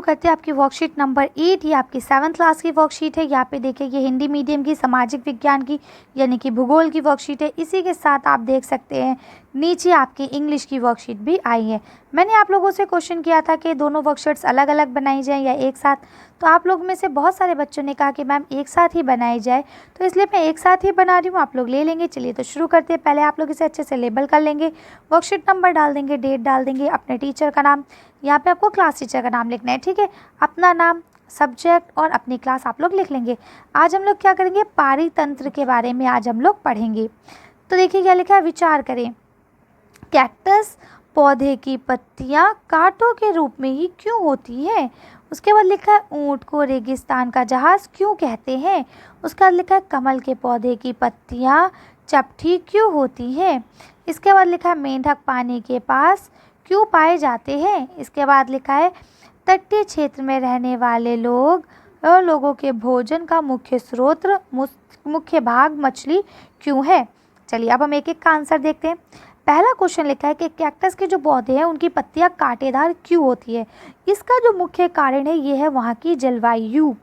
शुरू करते हैं आपकी वर्कशीट नंबर 8। ये आपकी 7th क्लास की वर्कशीट है। यहाँ पे देखिए ये हिंदी मीडियम की सामाजिक विज्ञान की यानी कि भूगोल की वर्कशीट है। इसी के साथ आप देख सकते हैं नीचे आपकी इंग्लिश की वर्कशीट भी आई है। मैंने आप लोगों से क्वेश्चन किया था कि दोनों वर्कशीट्स अलग अलग बनाई जाएँ या एक साथ, तो आप लोग में से बहुत सारे बच्चों ने कहा कि मैम एक साथ ही बनाई जाए, तो इसलिए मैं एक साथ ही बना रही हूँ, आप लोग ले लेंगे। चलिए तो शुरू करते हैं। पहले आप लोग इसे अच्छे से लेबल कर लेंगे, वर्कशीट नंबर डाल देंगे, डेट डाल देंगे, अपने टीचर का नाम, यहाँ पे आपको क्लास टीचर का नाम लिखना है, ठीक है, अपना नाम, सब्जेक्ट और अपनी क्लास आप लोग लिख लेंगे। आज हम लोग क्या करेंगे, पारितंत्र के बारे में आज हम लोग पढ़ेंगे। तो देखिए क्या लिखा है, विचार करें, कैक्टस पौधे की पत्तियां कांटों के रूप में ही क्यों होती है। उसके बाद लिखा है ऊंट को रेगिस्तान का जहाज क्यों कहते हैं। उसके बाद लिखा है कमल के पौधे की पत्तियां चपटी क्यों होती है। इसके बाद लिखा है मेंढक पानी के पास क्यों पाए जाते हैं। इसके बाद लिखा है तटीय क्षेत्र में रहने वाले लोगों के भोजन का मुख्य भाग मछली क्यों है। चलिए अब हम एक एक का आंसर देखते हैं। पहला क्वेश्चन लिखा है कि कैक्टस के जो पौधे हैं उनकी पत्तियां कांटेदार क्यों होती है। इसका जो मुख्य कारण है ये है वहाँ की जलवायु।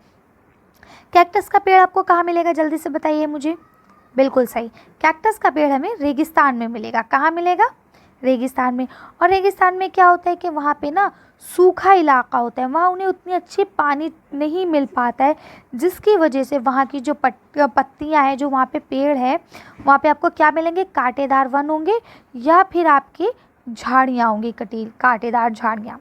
कैक्टस का पेड़ आपको कहाँ मिलेगा, जल्दी से बताइए मुझे। बिल्कुल सही, कैक्टस का पेड़ हमें रेगिस्तान में मिलेगा। कहाँ मिलेगा, रेगिस्तान में। और रेगिस्तान में क्या होता है कि वहाँ पे ना सूखा इलाका होता है, वहाँ उन्हें उतनी अच्छी पानी नहीं मिल पाता है, जिसकी वजह से वहाँ की जो पत्तियाँ हैं, जो वहाँ पे पेड़ है, वहाँ पे आपको क्या मिलेंगे, कांटेदार वन होंगे या फिर आपकी झाड़ियाँ होंगी, कांटेदार झाड़ियाँ।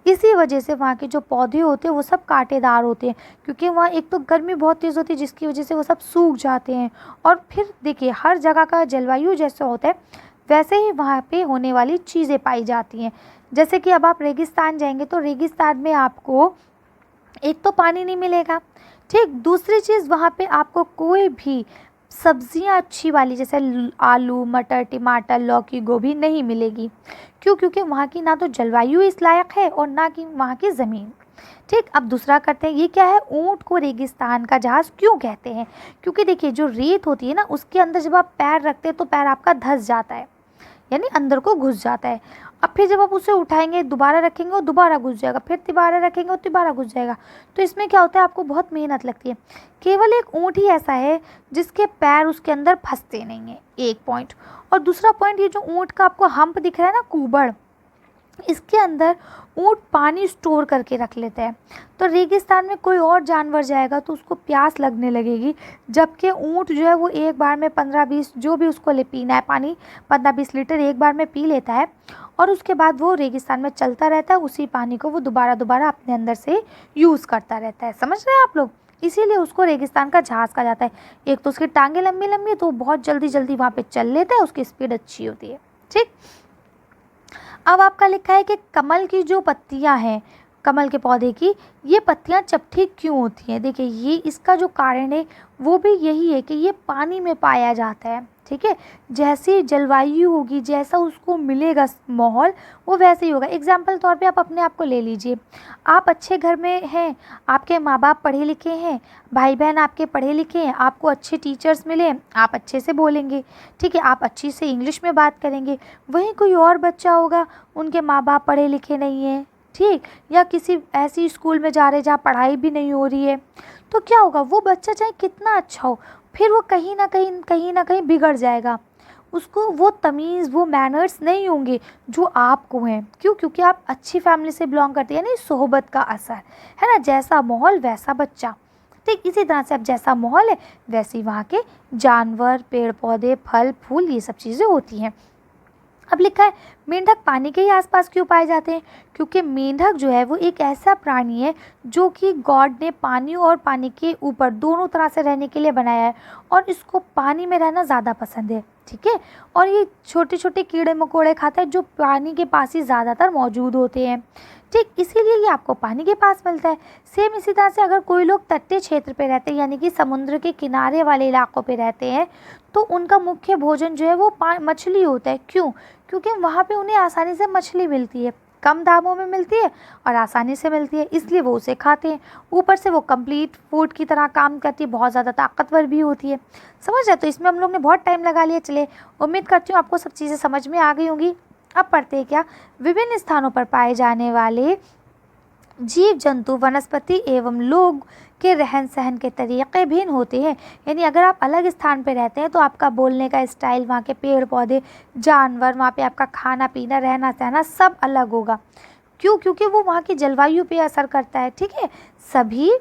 इसी वजह से वहाँ के जो पौधे होते हैं वो सब कांटेदार होते हैं, क्योंकि वहाँ एक तो गर्मी बहुत तेज़ होती है जिसकी वजह से वो सब सूख जाते हैं। और फिर देखिए हर जगह का जलवायु जैसा होता है वैसे ही वहाँ पे होने वाली चीज़ें पाई जाती हैं। जैसे कि अब आप रेगिस्तान जाएंगे तो रेगिस्तान में आपको एक तो पानी नहीं मिलेगा, ठीक, दूसरी चीज़ वहाँ पे आपको कोई भी सब्जियां अच्छी वाली जैसे आलू, मटर, टमाटर, लौकी, गोभी नहीं मिलेगी। क्यों, क्योंकि वहाँ की ना तो जलवायु इस लायक है और ना कि वहाँ की ज़मीन। ठीक, अब दूसरा करते हैं, ये क्या है, ऊंट को रेगिस्तान का जहाज क्यों कहते हैं। क्योंकि देखिए जो रेत होती है ना उसके अंदर जब आप पैर रखते हैं तो पैर आपका धंस जाता है, यानी अंदर को घुस जाता है। अब फिर जब आप उसे उठाएंगे, दोबारा रखेंगे, वो दोबारा घुस जाएगा, फिर दोबारा रखेंगे, वो दोबारा घुस जाएगा। तो इसमें क्या होता है, आपको बहुत मेहनत लगती है। केवल एक ऊँट ही ऐसा है जिसके पैर उसके अंदर फंसते नहीं हैं, एक पॉइंट। और दूसरा पॉइंट, ये जो ऊँट का आपको हम्प दिख रहा है ना, कुबड़, इसके अंदर ऊँट पानी स्टोर करके रख लेता है। तो रेगिस्तान में कोई और जानवर जाएगा तो उसको प्यास लगने लगेगी, जबकि ऊँट जो है वो एक बार में 15-20 जो भी उसको पीना है पानी, 15-20 लीटर एक बार में पी लेता है और उसके बाद वो रेगिस्तान में चलता रहता है, उसी पानी को वो दोबारा अपने अंदर से यूज़ करता रहता है। समझ रहे हैं आप लोग, इसीलिए उसको रेगिस्तान का जहाज़ कहा जाता है। एक तो उसकी टांगें लंबी लंबी है तो वो बहुत जल्दी वहाँ पर चल लेता है, उसकी स्पीड अच्छी होती है। ठीक, अब आपका लिखा है कि कमल की जो पत्तियां हैं, कमल के पौधे की, ये पत्तियां चपटी क्यों होती हैं। देखिए ये इसका जो कारण है वो भी यही है कि ये पानी में पाया जाता है। ठीक है, जैसी जलवायु होगी, जैसा उसको मिलेगा माहौल, वो वैसे ही होगा। एग्जाम्पल तौर पे आप अपने आप को ले लीजिए, आप अच्छे घर में हैं, आपके माँ बाप पढ़े लिखे हैं, भाई बहन आपके पढ़े लिखे हैं, आपको अच्छे टीचर्स मिले, आप अच्छे से बोलेंगे, ठीक है, आप अच्छी से इंग्लिश में बात करेंगे। वहीं कोई और बच्चा होगा, उनके माँ बाप पढ़े लिखे नहीं हैं, ठीक, या किसी ऐसी स्कूल में जा रहे जहाँ पढ़ाई भी नहीं हो रही है, तो क्या होगा, वो बच्चा चाहे कितना अच्छा हो, फिर वो कहीं ना कहीं बिगड़ जाएगा। उसको वो तमीज़, वो मैनर्स नहीं होंगे जो आपको हैं। क्यों, क्योंकि आप अच्छी फैमिली से बिलोंग करते हैं, यानी सोहबत का असर है ना, जैसा माहौल वैसा बच्चा। ठीक, इसी तरह से अब जैसा माहौल है वैसे ही वहाँ के जानवर, पेड़ पौधे, फल फूल, ये सब चीज़ें होती हैं। अब लिखा है मेंढक पानी के ही आसपास क्यों पाए जाते हैं। क्योंकि मेंढक जो है वो एक ऐसा प्राणी है जो कि गॉड ने पानी और पानी के ऊपर दोनों तरह से रहने के लिए बनाया है और इसको पानी में रहना ज़्यादा पसंद है। ठीक है, और ये छोटे छोटे कीड़े मकोड़े खाता है जो पानी के पास ही ज़्यादातर मौजूद होते हैं। ठीक, इसीलिए ये आपको पानी के पास मिलता है। सेम इसी तरह से अगर कोई लोग तटीय क्षेत्र पे रहते हैं, यानी कि समुद्र के किनारे वाले इलाकों पे रहते हैं, तो उनका मुख्य भोजन जो है वो मछली होता है। क्यों, क्योंकि वहाँ पे उन्हें आसानी से मछली मिलती है, कम दामों में मिलती है और आसानी से मिलती है, इसलिए वो उसे खाते हैं। ऊपर से वो कंप्लीट फूड की तरह काम करती है, बहुत ज़्यादा ताकतवर भी होती है। समझ रहे, तो इसमें हम लोग ने बहुत टाइम लगा लिया। चले, उम्मीद करती हूँ आपको सब चीज़ें समझ में आ गई होंगी। अब पढ़ते हैं क्या, विभिन्न स्थानों पर पाए जाने वाले जीव जंतु, वनस्पति एवं लोग के रहन सहन के तरीक़े भिन्न होते हैं। यानी अगर आप अलग स्थान पे रहते हैं तो आपका बोलने का स्टाइल, वहाँ के पेड़ पौधे, जानवर, वहाँ पे आपका खाना पीना, रहना सहना सब अलग होगा। क्यों? क्योंकि वो वहाँ की जलवायु पे असर करता है। ठीक है, सभी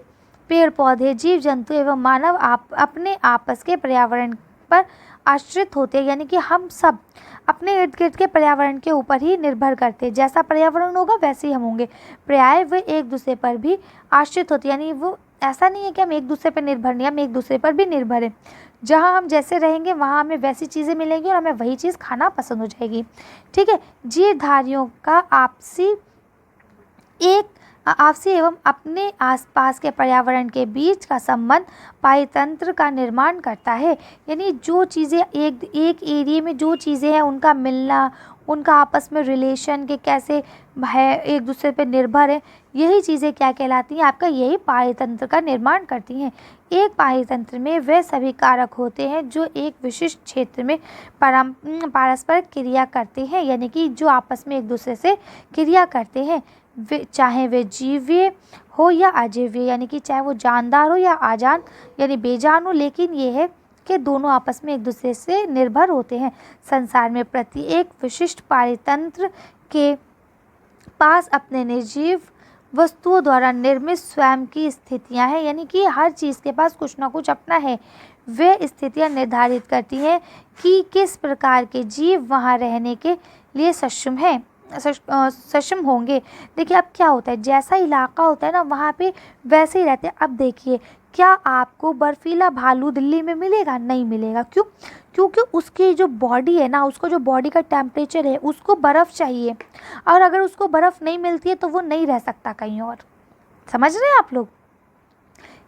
पेड़ पौधे, जीव जंतु एवं मानव अपने आपस के पर्यावरण पर आश्रित होते हैं। यानी कि हम सब अपने इर्द गिर्द के पर्यावरण के ऊपर ही निर्भर करते हैं। जैसा पर्यावरण होगा वैसे ही हम होंगे। प्राय वे एक दूसरे पर भी आश्रित होते हैं। यानी वो ऐसा नहीं है कि हम एक दूसरे पर निर्भर नहीं, हम एक दूसरे पर भी निर्भर हैं। जहाँ हम जैसे रहेंगे वहाँ हमें वैसी चीज़ें मिलेंगी और हमें वही चीज़ खाना पसंद हो जाएगी। ठीक है, जीवधारियों का आपसी एवं अपने आसपास के पर्यावरण के बीच का संबंध पारितंत्र का निर्माण करता है। यानी जो चीज़ें एक एरिया में जो चीज़ें हैं उनका मिलना, उनका आपस में रिलेशन के कैसे है, एक दूसरे पर निर्भर है, यही चीज़ें क्या कहलाती हैं? आपका यही पारितंत्र का निर्माण करती हैं। एक पारितंत्र में वे सभी कारक होते हैं जो एक विशिष्ट क्षेत्र में पारस्परिक क्रिया करते हैं। यानी कि जो आपस में एक दूसरे से क्रिया करते हैं, चाहे वे जीवीय हो या अजीवीय, यानी कि चाहे वो जानदार हो या अजान यानी बेजान हो, लेकिन ये है कि दोनों आपस में एक दूसरे से निर्भर होते हैं। संसार में प्रत्येक विशिष्ट पारितंत्र के पास अपने निर्जीव वस्तुओं द्वारा निर्मित स्वयं की स्थितियां हैं। यानी कि हर चीज़ के पास कुछ ना कुछ अपना है। वे स्थितियां निर्धारित करती हैं कि किस प्रकार के जीव वहाँ रहने के लिए सक्षम होंगे। देखिए अब क्या होता है, जैसा इलाका होता है ना वहाँ पे वैसे ही रहते हैं। अब देखिए, क्या आपको बर्फीला भालू दिल्ली में मिलेगा? नहीं मिलेगा। क्यों? क्योंकि उसकी जो बॉडी है ना, उसको जो बॉडी का टेम्परेचर है, उसको बर्फ़ चाहिए, और अगर उसको बर्फ़ नहीं मिलती है तो वो नहीं रह सकता कहीं और। समझ रहे हैं आप लोग?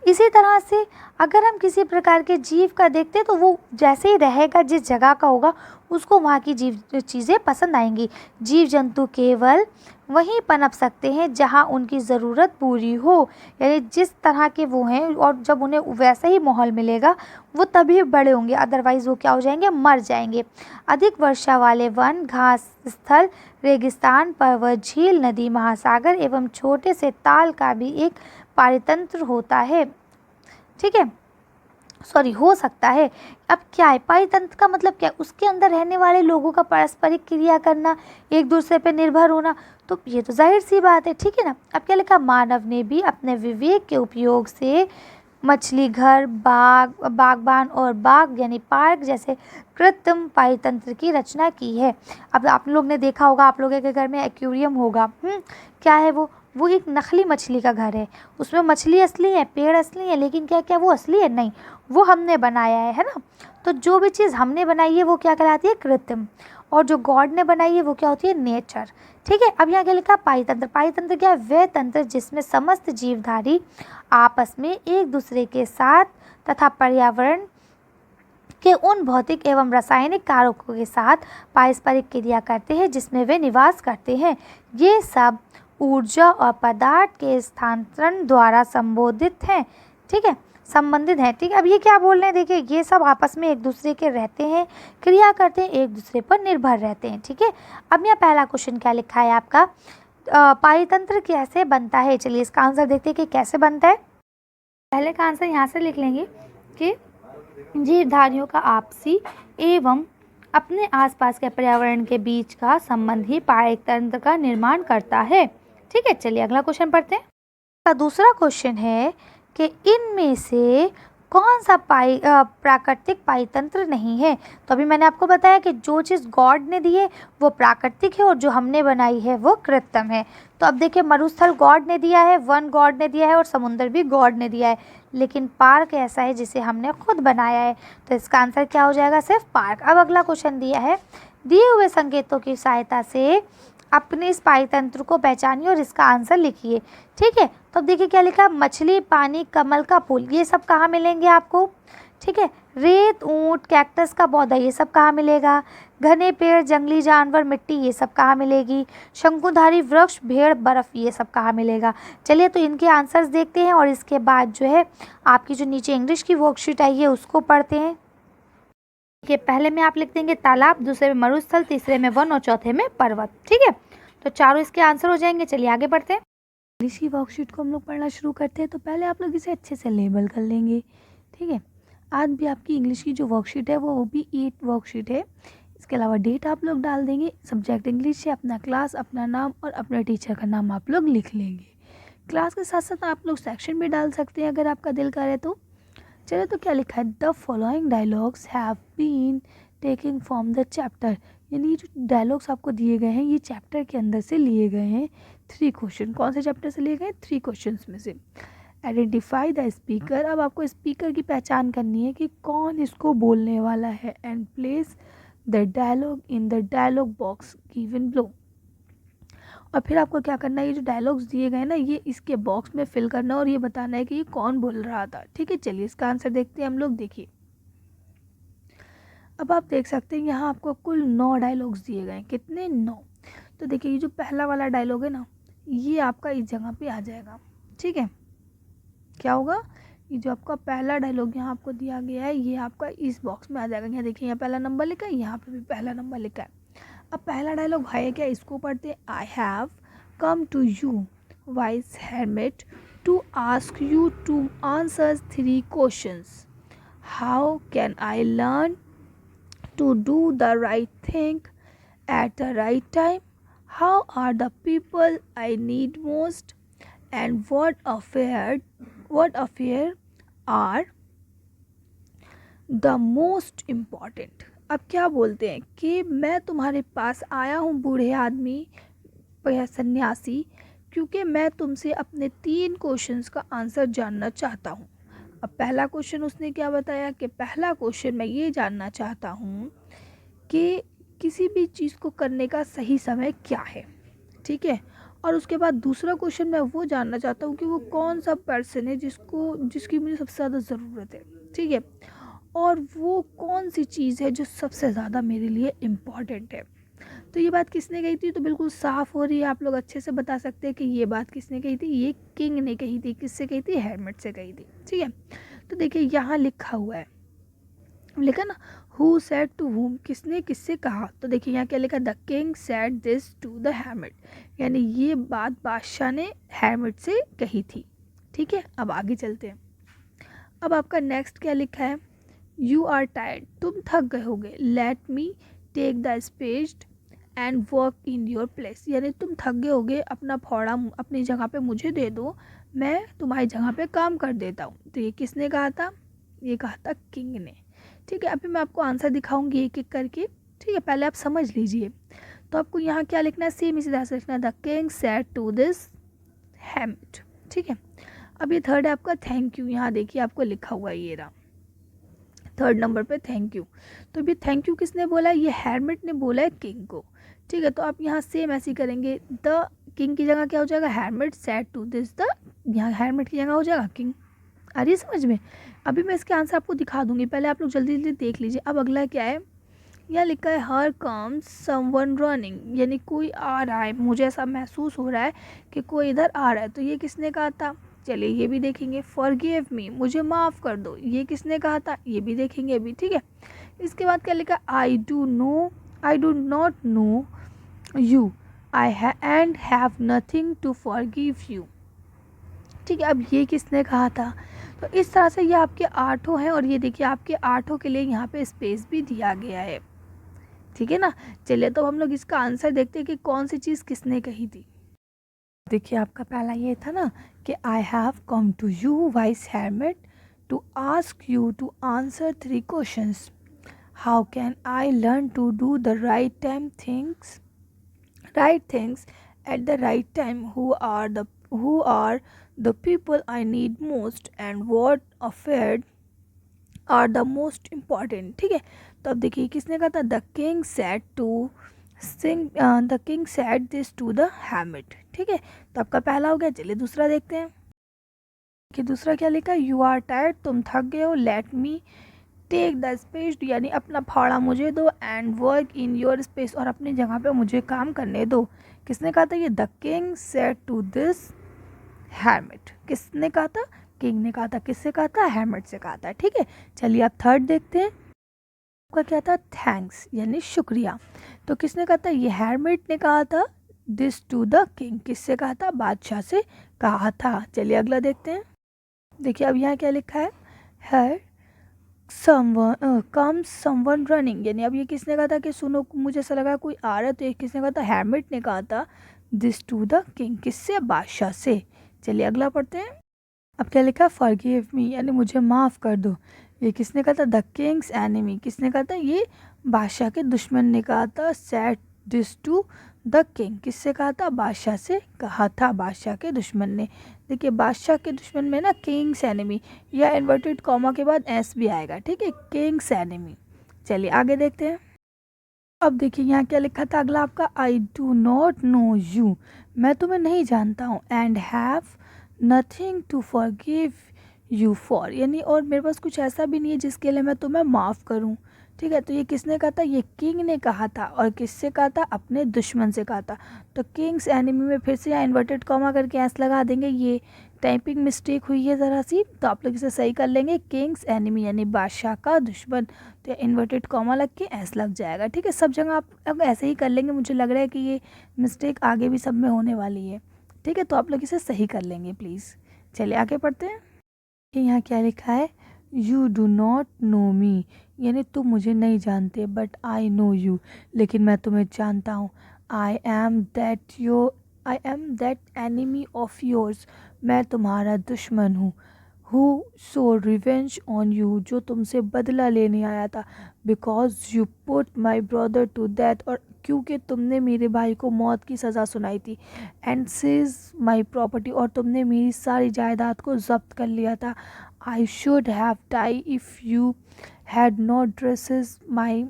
इसी तरह से अगर हम किसी प्रकार के जीव का देखते हैं तो वो जैसे ही रहेगा, जिस जगह का होगा, उसको वहाँ की चीज़ें पसंद आएंगी। जीव जंतु केवल वहीं पनप सकते हैं जहाँ उनकी ज़रूरत पूरी हो। यानी जिस तरह के वो हैं और जब उन्हें वैसा ही माहौल मिलेगा वो तभी बड़े होंगे, अदरवाइज़ वो क्या हो जाएंगे? मर जाएंगे। अधिक वर्षा वाले वन, घास स्थल, रेगिस्तान, पर्वत, झील, नदी, महासागर एवं छोटे से ताल का भी एक पारितंत्र होता है। ठीक है, हो सकता है। अब क्या है पारितंत्र का मतलब? क्या है? उसके अंदर रहने वाले लोगों का पारस्परिक क्रिया करना, एक दूसरे पर निर्भर होना, तो ये तो जाहिर सी बात है। ठीक है ना। अब क्या लिखा? मानव ने भी अपने विवेक के उपयोग से मछली घर, बागबान और बाग यानी पार्क जैसे कृत्रिम पारितंत्र की रचना की है। अब आप लोग ने देखा होगा, आप लोगों के घर में एक्वेरियम होगा। क्या है वो एक नकली मछली का घर है। उसमें मछली असली है, पेड़ असली है, लेकिन क्या क्या वो असली है? नहीं, वो हमने बनाया है ना। तो जो भी चीज़ हमने बनाई है वो क्या कहलाती है? कृत्रिम। और जो गॉड ने बनाई है वो क्या होती है? नेचर। ठीक है। अब यहाँ क्या लिखा? पारितंत्र। पारितंत्र क्या है? वह तंत्र जिसमें समस्त जीवधारी आपस में एक दूसरे के साथ तथा पर्यावरण के उन भौतिक एवं रासायनिक कारकों के साथ पारस्परिक क्रिया करते हैं जिसमें वे निवास करते हैं। ये सब ऊर्जा और पदार्थ के स्थानांतरण द्वारा संबोधित हैं। ठीक है, संबंधित है। ठीक है, अब ये क्या बोल रहे हैं? देखिए, ये सब आपस में एक दूसरे के रहते हैं, क्रिया करते हैं, एक दूसरे पर निर्भर रहते हैं। ठीक है, अब यहाँ पहला क्वेश्चन क्या लिखा है आपका? पारितंत्र कैसे बनता है? चलिए इसका आंसर देखते हैं कि कैसे बनता है। पहले का आंसर यहाँ से लिख लेंगे कि जीवधारियों का आपसी एवं अपने आसपास के पर्यावरण के बीच का संबंध ही पारितंत्र का निर्माण करता है। ठीक है, चलिए अगला क्वेश्चन पढ़ते हैं। दूसरा क्वेश्चन है कि इनमें से कौन सा प्राकृतिक पारितंत्र नहीं है? तो अभी मैंने आपको बताया कि जो चीज़ गॉड ने दी है वो प्राकृतिक है और जो हमने बनाई है वो कृत्रिम है। तो अब देखिए, मरुस्थल गॉड ने दिया है, वन गॉड ने दिया है और समुद्र भी गॉड ने दिया है, लेकिन पार्क ऐसा है जिसे हमने खुद बनाया है। तो इसका आंसर क्या हो जाएगा? सिर्फ पार्क। अब अगला क्वेश्चन दिया है, दिए हुए संकेतों की सहायता से अपने इस पारितंत्र को पहचानिए और इसका आंसर लिखिए। ठीक है, तो अब देखिए क्या लिखा? मछली, पानी, कमल का फूल, ये सब कहाँ मिलेंगे आपको? ठीक है, रेत, ऊंट, कैक्टस का पौधा, ये सब कहाँ मिलेगा? घने पेड़, जंगली जानवर, मिट्टी, ये सब कहाँ मिलेगी? शंकुधारी वृक्ष, भेड़, बर्फ, ये सब कहाँ मिलेगा? चलिए तो इनके आंसर्स देखते हैं और इसके बाद जो है आपकी जो नीचे इंग्लिश की वर्कशीट आई है उसको पढ़ते हैं। कि पहले में आप लिख देंगे तालाब, दूसरे में मरुस्थल, तीसरे में वन और चौथे में पर्वत। ठीक है, तो चारों इसके आंसर हो जाएंगे। चलिए आगे बढ़ते हैं। इंग्लिश की वर्कशीट को हम लोग पढ़ना शुरू करते हैं तो पहले आप लोग इसे अच्छे से लेबल कर लेंगे। ठीक है, आज भी आपकी इंग्लिश की जो वर्कशीट है वो भी 8 वर्कशीट है। इसके अलावा डेट आप लोग डाल देंगे, सब्जेक्ट इंग्लिश है, अपना क्लास, अपना नाम और अपने टीचर का नाम आप लोग लिख लेंगे। क्लास के साथ साथ आप लोग सेक्शन भी डाल सकते हैं अगर आपका दिल करे तो। चलिए, तो क्या लिखा है, the following dialogues have been taking from the chapter, यानी जो डायलॉग्स आपको दिए गए हैं ये चैप्टर के अंदर से लिए गए हैं। 3 क्वेश्चन, कौन से चैप्टर से लिए गए? 3 क्वेश्चन में से। आइडेंटिफाई द स्पीकर, अब आपको स्पीकर की पहचान करनी है कि कौन इसको बोलने वाला है। And place the dialogue in the dialogue box given below, और फिर आपको क्या करना है, ये जो डायलॉग्स दिए गए ना ये इसके बॉक्स में फिल करना है और ये बताना है कि ये कौन बोल रहा था। ठीक है, चलिए इसका आंसर देखते हैं हम लोग। देखिए, अब आप देख सकते हैं यहाँ आपको कुल 9 डायलॉग्स दिए गए हैं। कितने? 9। तो देखिए, ये जो पहला वाला डायलॉग है ना ये आपका इस जगह पे आ जाएगा। ठीक है, क्या होगा, ये जो आपका पहला डायलॉग यहाँ आपको दिया गया है ये आपका इस बॉक्स में आ जाएगा। यहाँ देखिए, यहाँ पहला नंबर लिखा है, यहाँ पे भी पहला नंबर लिखा है। अब पहला डायलॉग है क्या, इसको पढ़ते हैं। I have come to you wise hermit to ask you to answer 3 questions. How can I learn to do the right thing at the right time? How are the people I need most? And what affair are the most important? अब क्या बोलते हैं कि मैं तुम्हारे पास आया हूँ बूढ़े आदमी या सन्यासी, क्योंकि मैं तुमसे अपने 3 क्वेश्चंस का आंसर जानना चाहता हूँ। अब पहला क्वेश्चन उसने क्या बताया कि पहला क्वेश्चन मैं ये जानना चाहता हूँ कि किसी भी चीज़ को करने का सही समय क्या है। ठीक है, और उसके बाद दूसरा क्वेश्चन मैं वो जानना चाहता हूँ कि वो कौन सा पर्सन है जिसकी मुझे सबसे ज़्यादा ज़रूरत है। ठीक है, और वो कौन सी चीज़ है जो सबसे ज़्यादा मेरे लिए इम्पॉर्टेंट है। तो ये बात किसने कही थी, तो बिल्कुल साफ़ हो रही है, आप लोग अच्छे से बता सकते हैं कि ये बात किसने कही थी। ये किंग ने कही थी। किससे कही थी? हेरमेट से कही थी। ठीक है, तो देखिए यहाँ लिखा हुआ है, लिखा ना, हु सेड टू whom, किसने किससे कहा। तो देखिए यहाँ क्या लिखा, the king said this to the hermit, यानी ये बात बादशाह ने हेरमिट से कही थी। ठीक है, अब आगे चलते हैं। अब आपका नेक्स्ट क्या लिखा है, यू आर टायर्ड, तुम थक गए होगे, let me take the space and work in your place, यानी तुम थक गए होगे, अपना फावड़ा अपनी जगह पे मुझे दे दो, मैं तुम्हारी जगह पे काम कर देता हूँ। तो ये किसने कहा था? ये कहा था किंग ने। ठीक है, अभी मैं आपको आंसर दिखाऊंगी एक एक करके। ठीक है, पहले आप समझ लीजिए। तो आपको यहाँ क्या लिखना है, सेम इसी तरह से लिखना है, the king said to this hermit. ठीक है, अब ये थर्ड है आपका थैंक यू। यहाँ देखिए आपको लिखा हुआ है, ये रहा थर्ड नंबर पे थैंक यू। तो अभी थैंक यू किसने बोला है? ये हेरमिट ने बोला है किंग को। ठीक है, तो आप यहाँ सेम ऐसे ही करेंगे, द किंग की जगह क्या हो जाएगा, hermit said to this the, यहाँ हेरमिट की जगह हो जाएगा किंग। आ रही है समझ में? अभी मैं इसके आंसर आपको दिखा दूंगी, पहले आप लोग जल्दी जल्दी देख लीजिए। अब अगला क्या है, यहाँ लिखा है हर कम्स समवन रनिंग, यानी कोई आ रहा है, मुझे ऐसा महसूस हो रहा है कि कोई इधर आ रहा है। तो ये किसने कहा था? चलिए ये भी देखेंगे। फॉरगिव मी, मुझे माफ़ कर दो, ये किसने कहा था? ये भी देखेंगे अभी। ठीक है, इसके बाद क्या लिखा, I do not know you and have nothing to forgive you. ठीक है, अब ये किसने कहा था? तो इस तरह से ये आपके 8 हैं, और ये देखिए आपके 8 के लिए यहाँ पे स्पेस भी दिया गया है। ठीक है ना, चलिए तो हम लोग इसका आंसर देखते हैं कि कौन सी चीज़ किसने कही थी। देखिए आपका पहला ये था ना कि I have come to you wise hermit to ask you to answer 3 questions. How can I learn to do the right things at the right time? Who are the people I need most and what affair are the most important. ठीक है, तो अब देखिए किसने कहा था, the king said this to the hermit. ठीक है, तो आपका पहला हो गया। चलिए दूसरा देखते हैं कि दूसरा क्या लिखा, यू आर टायर्ड, तुम थक गए हो, let me take the space, यानी अपना फावड़ा मुझे दो, and work in your space, और अपनी जगह पे मुझे काम करने दो। किसने कहा था? ये the king said to this hermit. किसने कहा था? किंग ने कहा था। किससे कहा था? हेरमिट से कहा था। ठीक है, चलिए आप थर्ड देखते हैं। आपका क्या था? थैंक्स, यानी शुक्रिया। तो किसने कहा था? ये हेरमिट ने कहा था दिस टू द किंग, किससे कहा था, बादशाह से कहा था। चलिए अगला देखते हैं। देखिए अब यहाँ क्या लिखा है, है समवन कम्स समवन रनिंग, यानी अब ये किसने कहा था कि सुनो मुझे ऐसा लगा कोई आ रहा है, तो ये किसने कहा था, हैमिट ने कहा था दिस टू द किंग, किससे, बादशाह से। चलिए अगला पढ़ते हैं। अब क्या लिखा है, फॉरगिव मी, यानी मुझे माफ़ कर दो। ये किसने कहा था, द किंग्स एनिमी, किसने कहा था, ये बादशाह के दुश्मन ने कहा था। Said this to the king, किससे कहा था, बादशाह से कहा था, बादशाह के दुश्मन ने। देखिए बादशाह के दुश्मन में ना किंग्स एनिमी या इन्वर्टेड कॉमा के बाद एस भी आएगा, ठीक है, किंग्स एनिमी। चलिए आगे देखते हैं। अब देखिए यहाँ क्या लिखा था अगला आपका, I do not know you, मैं तुम्हें नहीं जानता हूँ, and have nothing to forgive you for, यानी और मेरे पास कुछ ऐसा भी नहीं है जिसके लिए मैं तुम्हें माफ़ करूँ। ठीक है, तो ये किसने कहा था, ये किंग ने कहा था, और किससे कहा था, अपने दुश्मन से कहा था। तो किंग्स एनिमी में फिर से यहाँ इन्वर्टेड कॉमा करके ऐस लगा देंगे, ये टाइपिंग मिस्टेक हुई है ज़रा सी, तो आप लोग इसे सही कर लेंगे, किंग्स एनिमी यानी बादशाह का दुश्मन, तो इन्वर्टेड कॉमा लग के ऐस लग जाएगा। ठीक है, सब जगह आप अब ऐसे ही कर लेंगे, मुझे लग रहा है कि ये मिस्टेक आगे भी सब में होने वाली है। ठीक है, तो आप लोग इसे सही कर लेंगे प्लीज़। चलिए आगे पढ़ते हैं। कि यहाँ क्या लिखा है, यू डू नॉट नो मी, यानी तुम मुझे नहीं जानते, बट आई नो यू, लेकिन मैं तुम्हें जानता हूँ। I am that enemy of yours, मैं तुम्हारा दुश्मन हूँ। Who so revenge on you, जो तुमसे बदला लेने आया था। Because you put my brother to death, और क्योंकि तुमने मेरे भाई को मौत की सज़ा सुनाई थी। एंड सीज माई प्रॉपर्टी, और तुमने मेरी सारी जायदाद को जब्त कर लिया था। I should have die if you had not dresses my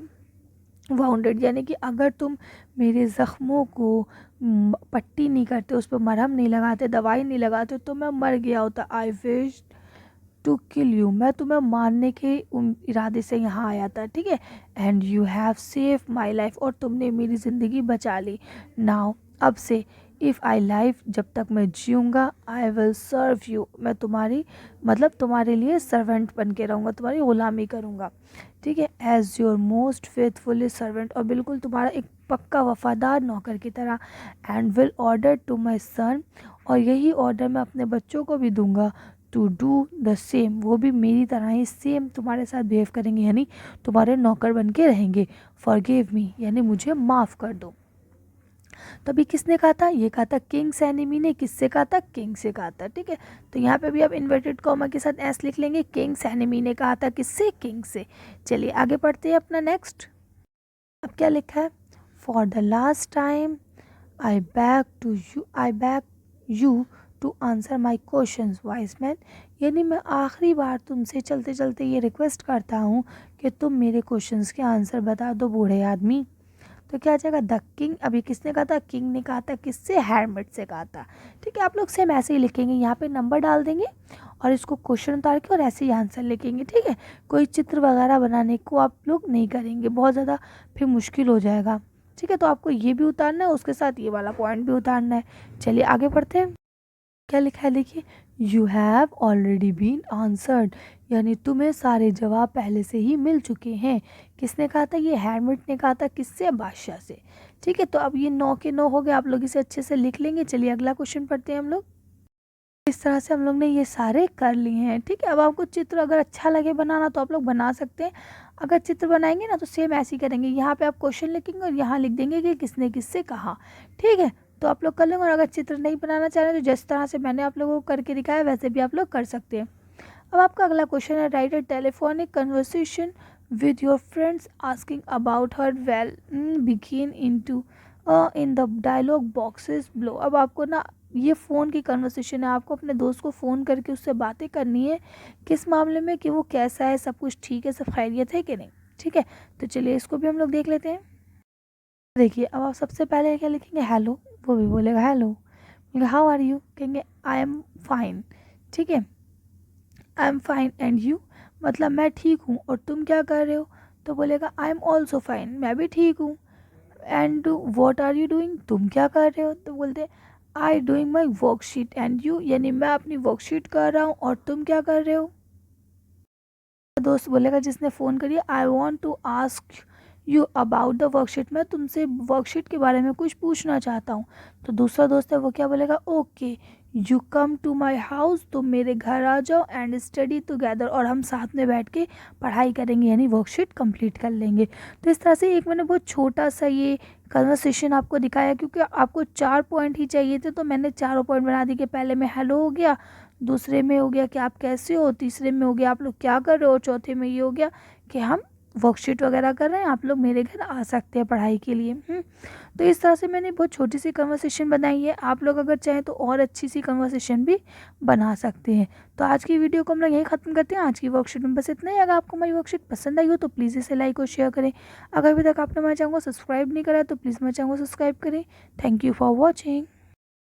wounded, यानी कि अगर तुम मेरे ज़ख्मों को पट्टी नहीं करते, उस पर मरहम नहीं लगाते, दवाई नहीं लगाते, तो मैं मर गया होता। I wish to kill you, मैं तुम्हें मारने के इरादे से यहाँ आया था। ठीक है, and you have save my life, और तुमने मेरी ज़िंदगी बचा ली। नाउ, अब से, इफ़ आई लाइफ, जब तक मैं जीऊँगा, आई विल सर्व यू, मैं तुम्हारी मतलब तुम्हारे लिए सर्वेंट बन के रहूँगा, तुम्हारी ग़ुलामी करूँगा। ठीक है, as your most faithful servant, और बिल्कुल तुम्हारा एक पक्का वफादार नौकर की तरह। And will order to my son, और यही ऑर्डर मैं अपने बच्चों को भी दूंगा, टू डू द सेम, वो भी मेरी तरह ही सेम तुम्हारे साथ बिहेव करेंगे, यानी तुम्हारे नौकर बन के रहेंगे। फॉरगिव मी, यानी मुझे माफ़ कर दो। तभी किसने कहा था, ये कहा था किंग्स एनिमी ने, किससे कहा था, किंग से कहा था। ठीक है, तो यहाँ पे भी आप इन्वर्टेड कॉमा के साथ एस लिख लेंगे, किंग्स एनिमी ने कहा था किससे, किंग से। चलिए आगे पढ़ते हैं अपना नेक्स्ट। अब क्या लिखा है, for the last time I back you to answer my question wise man, यानी मैं आखिरी बार तुमसे चलते चलते ये रिक्वेस्ट करता हूँ कि तुम मेरे क्वेश्चंस के आंसर बता दो बूढ़े आदमी। तो क्या आ जाएगा, द किंग, अभी किसने कहा था, किंग ने कहा था, किससे, हैरमिट से कहा था। ठीक है, आप लोग सेम ऐसे ही लिखेंगे, यहाँ पे नंबर डाल देंगे और इसको क्वेश्चन उतार के और ऐसे ही आंसर लिखेंगे। ठीक है, कोई चित्र वगैरह बनाने को आप लोग नहीं करेंगे, बहुत ज़्यादा फिर मुश्किल हो जाएगा। ठीक है, तो आपको ये भी उतारना है, उसके साथ ये वाला पॉइंट भी उतारना है। चलिए आगे पढ़ते हैं। क्या लिखा है, देखिए, you have already been answered, यानी तुम्हें सारे जवाब पहले से ही मिल चुके हैं। किसने कहा था, ये हैरमिट ने कहा था, किससे, बादशाह से। ठीक है, तो अब ये 9 के 9 हो गए, आप लोग इसे अच्छे से लिख लेंगे। चलिए अगला क्वेश्चन पढ़ते हैं हम लोग। इस तरह से हम लोग ने ये सारे कर लिए हैं। ठीक है, अब आपको चित्र अगर अच्छा लगे बनाना तो आप लोग बना सकते हैं। अगर चित्र बनाएंगे ना तो सेम ऐसे ही करेंगे, यहाँ पे आप क्वेश्चन लिखेंगे और यहाँ लिख देंगे कि किसने किससे कहा। ठीक है, तो आप लोग कर लेंगे। और अगर चित्र नहीं बनाना चाह रहे तो जिस तरह से मैंने आप लोगों को करके दिखाया वैसे भी आप लोग कर सकते हैं। अब आपका अगला क्वेश्चन है, write a telephonic conversation with your friends asking about her well begin in the dialogue boxes below. अब आपको ना ये फ़ोन की कन्वर्सेशन है, आपको अपने दोस्त को फ़ोन करके उससे बातें करनी है, किस मामले में, कि वो कैसा है, सब कुछ ठीक है, सब खैरियत है कि नहीं। ठीक है, तो चलिए इसको भी हम लोग देख लेते हैं। देखिए, अब आप सबसे पहले क्या लिखेंगे, हेलो, वो भी बोलेगा हेलो। हाउ आर यू, कहेंगे आई एम फाइन। ठीक है, I am fine and you, मतलब मैं ठीक हूँ और तुम क्या कर रहे हो, तो बोलेगा आई एम ऑल्सो फाइन, मैं भी ठीक हूँ। And what are you doing, तुम क्या कर रहे हो, तो बोलते I doing my worksheet and you, यानी मैं अपनी वर्कशीट कर रहा हूँ और तुम क्या कर रहे हो। दोस्त बोलेगा जिसने फ़ोन करिए, I want to ask you about the worksheet, मैं तुमसे वर्कशीट के बारे में कुछ पूछना चाहता हूँ। तो दूसरा दोस्त है वो क्या बोलेगा, okay you come to my house, तुम मेरे घर आ जाओ एंड स्टडी टुगेदर, और हम साथ में बैठ के पढ़ाई करेंगे, यानी वर्कशीट कंप्लीट कर लेंगे। तो इस तरह से एक मैंने बहुत छोटा सा ये कन्वर्सेशन आपको दिखाया, क्योंकि आपको 4 पॉइंट ही चाहिए थे, तो मैंने चारों पॉइंट बना दिए कि पहले में हेलो हो गया, दूसरे में हो गया कि आप कैसे हो, तीसरे में हो गया आप लोग क्या कर रहे हो, चौथे में ये हो गया कि हम वर्कशीट वगैरह कर रहे हैं, आप लोग मेरे घर आ सकते हैं पढ़ाई के लिए। तो इस तरह से मैंने बहुत छोटी सी कन्वर्सेशन बनाई है। आप लोग अगर चाहें तो और अच्छी सी कन्वर्सेशन भी बना सकते हैं। तो आज की वीडियो को हम लोग यहीं ख़त्म करते हैं। आज की वर्कशीट में बस इतना ही। अगर आपको हमारी वर्कशीट पसंद आई हो तो प्लीज़ इसे लाइक और शेयर करें। अगर अभी तक आपने हमारे चैनल को सब्सक्राइब नहीं करा है तो प्लीज़ हमारे चैनल को सब्सक्राइब करें। Thank you for watching.